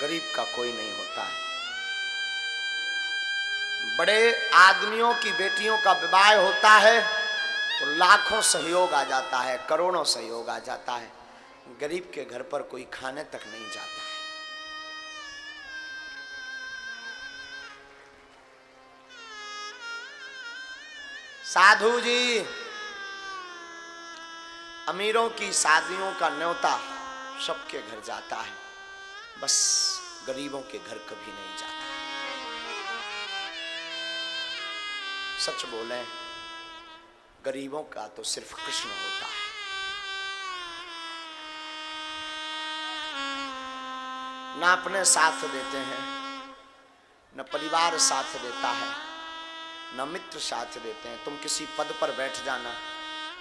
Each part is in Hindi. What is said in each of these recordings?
गरीब का कोई नहीं होता है। बड़े आदमियों की बेटियों का विवाह होता है तो लाखों सहयोग आ जाता है, करोड़ों सहयोग आ जाता है। गरीब के घर पर कोई खाने तक नहीं जाता है। साधु जी, अमीरों की शादियों का न्योता सबके घर जाता है, बस गरीबों के घर कभी नहीं जाता। सच बोलें, गरीबों का तो सिर्फ कृष्ण होता है। ना अपने साथ देते हैं, न परिवार साथ देता है, न मित्र साथ देते हैं। तुम किसी पद पर बैठ जाना,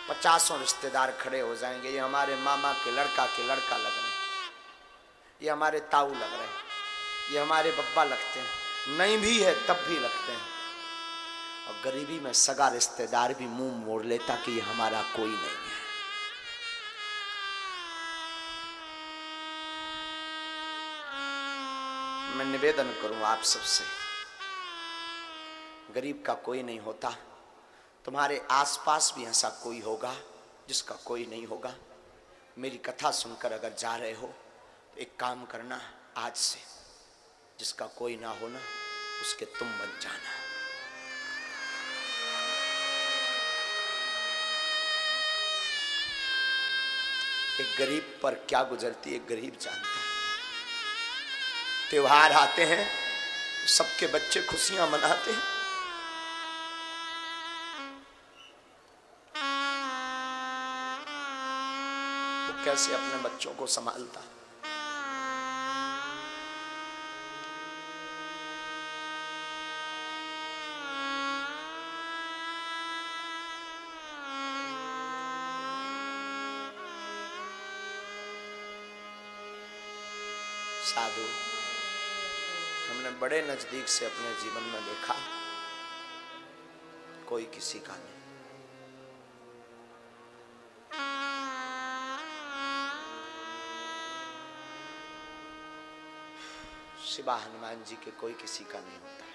50 रिश्तेदार खड़े हो जाएंगे, ये हमारे मामा के लड़का लग रहे हैं, ये हमारे ताऊ लग रहे हैं, ये हमारे बब्बा लगते हैं। नहीं भी है तब भी लगते हैं। और गरीबी में सगा रिश्तेदार भी मुंह मोड़ लेता कि ये हमारा कोई नहीं है। मैं निवेदन करूं आप सबसे, गरीब का कोई नहीं होता। तुम्हारे आसपास भी ऐसा कोई होगा जिसका कोई नहीं होगा। मेरी कथा सुनकर अगर जा रहे हो तो एक काम करना, आज से जिसका कोई ना होना उसके तुम बन जाना। एक गरीब पर क्या गुजरती है गरीब जानता है। त्योहार आते हैं, सबके बच्चे खुशियां मनाते हैं, वो कैसे अपने बच्चों को संभालता। साधु हमने बड़े नजदीक से अपने जीवन में देखा, कोई किसी का नहीं। शिवा हनुमान जी के कोई किसी का नहीं होता है।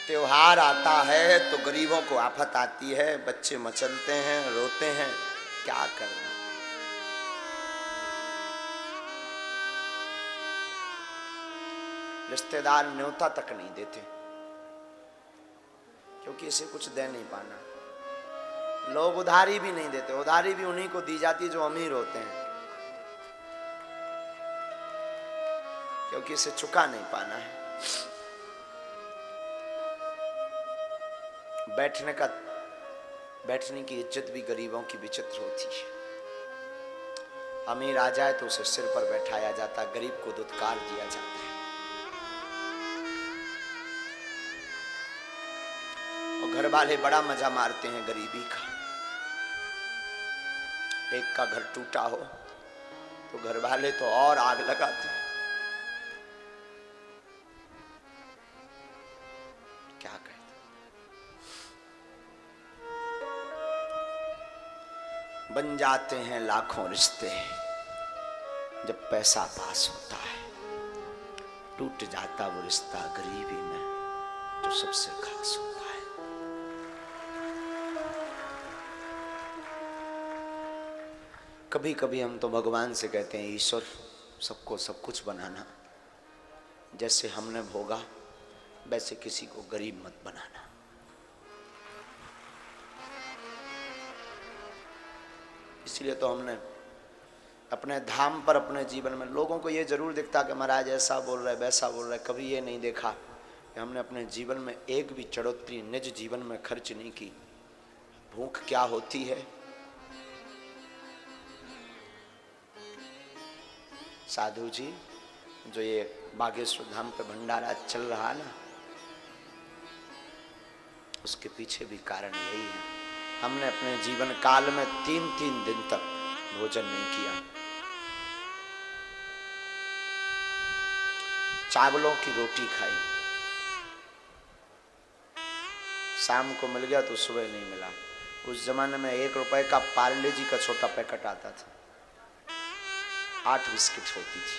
त्योहार आता है तो गरीबों को आफत आती है, बच्चे मचलते हैं, रोते हैं, क्या करना। रिश्तेदार न्योता तक नहीं देते क्योंकि इसे कुछ दे नहीं पाना। लोग उधारी भी नहीं देते, उधारी भी उन्हीं को दी जाती जो अमीर होते हैं, क्योंकि इसे चुका नहीं पाना है। बैठने की इज्जत भी गरीबों की विचित्र होती है। अमीर आ जाए तो उसे सिर पर बैठाया जाता, गरीब को दुत्कार दिया जाता है। और घर वाले बड़ा मजा मारते हैं गरीबी का। एक का घर टूटा हो तो घर वाले तो और आग लगाते हैं। क्या कहते, बन जाते हैं लाखों रिश्ते जब पैसा पास होता है, टूट जाता वो रिश्ता गरीबी में जो सबसे खास होता है। कभी कभी हम तो भगवान से कहते हैं, ईश्वर सबको सब कुछ बनाना, जैसे हमने भोगा वैसे किसी को गरीब मत बनाना। इसलिए तो हमने अपने धाम पर, अपने जीवन में लोगों को ये जरूर दिखता कि महाराज ऐसा बोल रहे वैसा बोल रहे, कभी ये नहीं देखा कि हमने अपने जीवन में एक भी चढ़ोतरी निज जीवन में खर्च नहीं की। भूख क्या होती है, साधु जी, जो ये बागेश्वर धाम पे भंडारा चल रहा ना, उसके पीछे भी कारण यही है। हमने अपने जीवन काल में 3-3 दिन तक भोजन नहीं किया। चावलों की रोटी खाई, शाम को मिल गया तो सुबह नहीं मिला। उस जमाने में 1 रुपए का पार्ले जी का छोटा पैकेट आता था, 8 बिस्किट होती थी,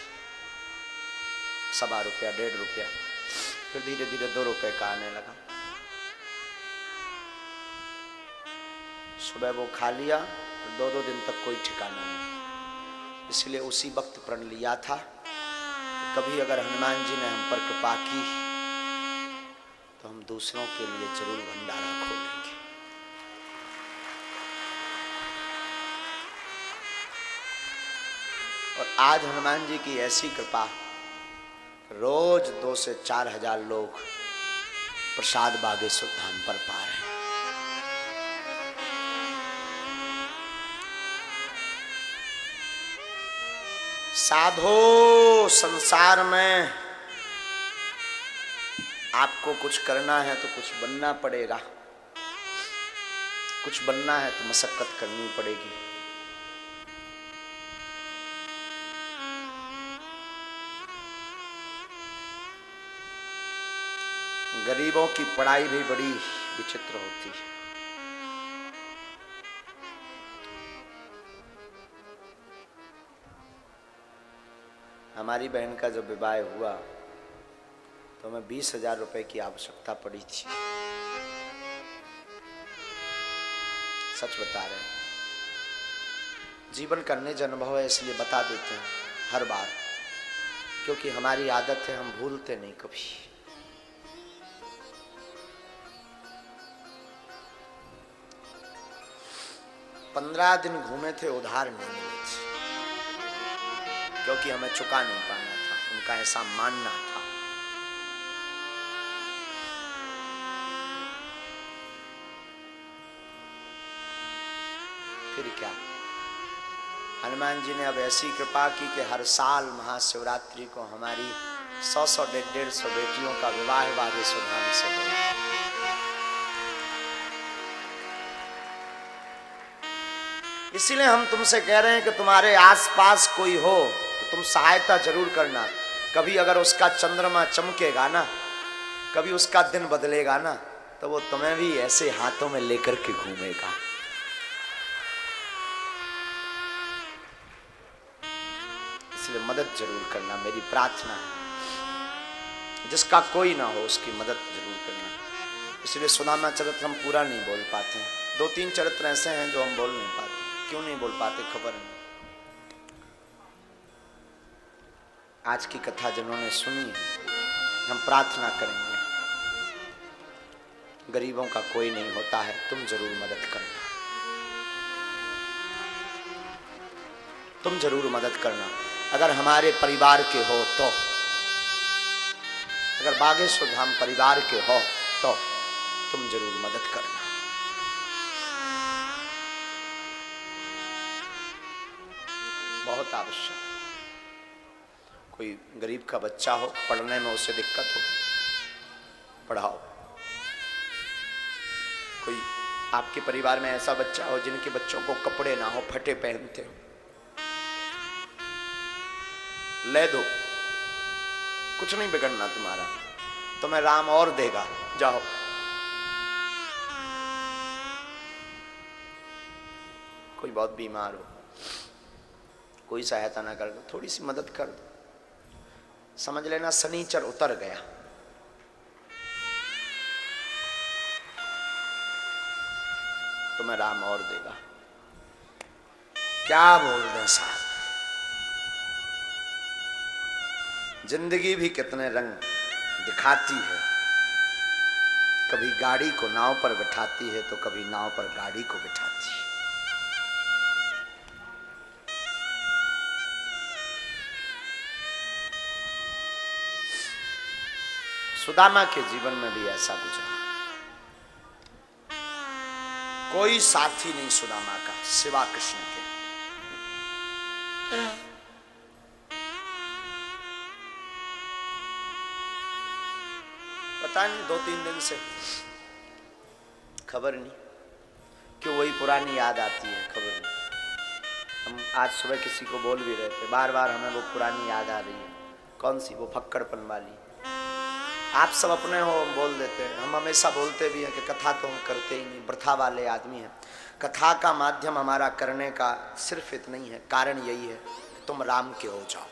1.25 रुपया, 1.5 रुपया, फिर धीरे धीरे 2 रुपए का आने लगा। सुबह वो खा लिया, 2-2 दिन तक कोई ठिकाना नहीं। इसलिए उसी वक्त प्रण लिया था कि कभी अगर हनुमान जी ने हम पर कृपा की तो हम दूसरों के लिए जरूर भंडारा खोलेंगे। और आज हनुमान जी की ऐसी कृपा, रोज 2 से 4 हजार लोग प्रसाद बागेश्वर धाम पर पा रहे हैं। साधो, संसार में आपको कुछ करना है तो कुछ बनना पड़ेगा, कुछ बनना है तो मशक्कत करनी पड़ेगी। गरीबों की पढ़ाई भी बड़ी विचित्र होती है। हमारी बहन का जब विवाह हुआ तो हमें 20,000 रुपए की आवश्यकता पड़ी थी। सच बता रहे हैं, जीवन का निज अनुभव है इसलिए बता देते हैं हर बार, क्योंकि हमारी आदत है, हम भूलते नहीं कभी। पंद्रह दिन घूमे थे, उधार नहीं मिले थे, क्योंकि हमें चुका नहीं पाना था, उनका ऐसा मानना था। फिर क्या, हनुमान जी ने अब ऐसी कृपा की कि हर साल महाशिवरात्रि को हमारी 100-100, 150 बेटियों का विवाह बागेश्वर धाम से हुआ। इसीलिए हम तुमसे कह रहे हैं कि तुम्हारे आसपास कोई हो तो तुम सहायता जरूर करना। कभी अगर उसका चंद्रमा चमकेगा ना, कभी उसका दिन बदलेगा ना, तो वो तुम्हें भी ऐसे हाथों में लेकर के घूमेगा। इसलिए मदद जरूर करना, मेरी प्रार्थना है। जिसका कोई ना हो उसकी मदद जरूर करना। इसलिए सुदामा चरित्र हम पूरा नहीं बोल पाते हैं। 2-3 चरित्र ऐसे हैं जो हम बोल नहीं पाते। क्यों नहीं बोल पाते खबर नहीं। आज की कथा जिन्होंने सुनी है, हम प्रार्थना करेंगे, गरीबों का कोई नहीं होता है, तुम जरूर मदद करना, तुम जरूर मदद करना। अगर हमारे परिवार के हो तो, अगर बागेश्वर धाम परिवार के हो तो तुम जरूर मदद करना। बहुत आवश्यक। कोई गरीब का बच्चा हो, पढ़ने में उसे दिक्कत हो, पढ़ाओ। कोई आपके परिवार में ऐसा बच्चा हो जिनके बच्चों को कपड़े ना हो, फटे पहनते हो, ले दो, कुछ नहीं बिगड़ना तुम्हारा, तुम्हें राम और देगा, जाओ। कोई बहुत बीमार हो, कोई सहायता ना कर दो, थोड़ी सी मदद कर दो, समझ लेना शनिचर उतर गया। तुम्हें राम और देगा। क्या बोल दें साहब, जिंदगी भी कितने रंग दिखाती है। कभी गाड़ी को नाव पर बिठाती है तो कभी नाव पर गाड़ी को बिठाती है। सुदामा के जीवन में भी ऐसा गुजरा। कोई साथी नहीं सुदामा का सिवा कृष्ण के। पता नहीं 2-3 दिन से खबर नहीं क्यों वही पुरानी याद आती है, खबर नहीं। हम आज सुबह किसी को बोल भी रहे थे, बार बार हमें वो पुरानी याद आ रही है। कौन सी? वो फक्कड़पन वाली। आप सब अपने हो बोल देते हैं, हम हमेशा बोलते भी हैं कि कथा तो हम करते ही नहीं, वृथा वाले आदमी हैं। कथा का माध्यम हमारा करने का सिर्फ इतना ही है, कारण यही है कि तुम राम के हो जाओ।